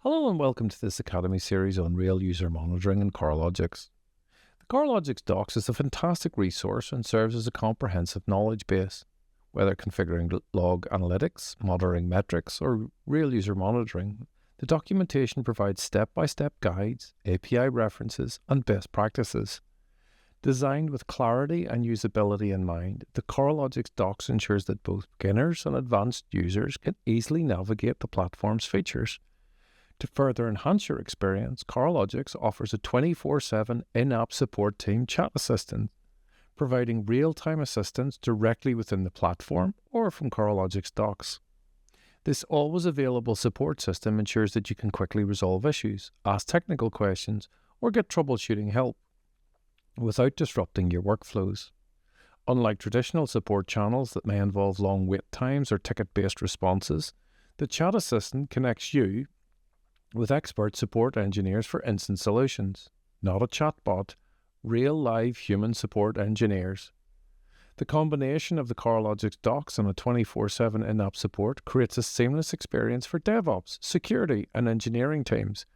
Hello and welcome to this Academy series on Real User Monitoring and Coralogix. The Coralogix Docs is a fantastic resource and serves as a comprehensive knowledge base. Whether configuring log analytics, monitoring metrics, or real user monitoring, the documentation provides step-by-step guides, API references, and best practices. Designed with clarity and usability in mind, the Coralogix Docs ensures that both beginners and advanced users can easily navigate the platform's features. To further enhance your experience, Coralogix offers a 24/7 in-app support team chat assistant, providing real-time assistance directly within the platform or from Coralogix Docs. This always available support system ensures that you can quickly resolve issues, ask technical questions, or get troubleshooting help without disrupting your workflows. Unlike traditional support channels that may involve long wait times or ticket-based responses, the chat assistant connects you with expert support engineers for instant solutions. Not a chatbot, real live human support engineers. The combination of the Coralogix Docs and a 24/7 in-app support creates a seamless experience for DevOps, security, and engineering teams.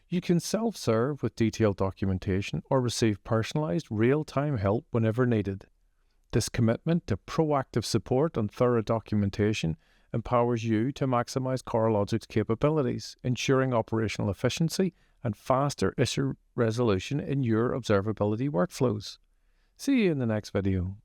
You can self-serve with detailed documentation or receive personalized real-time help whenever needed. This commitment to proactive support and thorough documentation empowers you to maximize Coralogix capabilities, ensuring operational efficiency and faster issue resolution in your observability workflows. See you in the next video.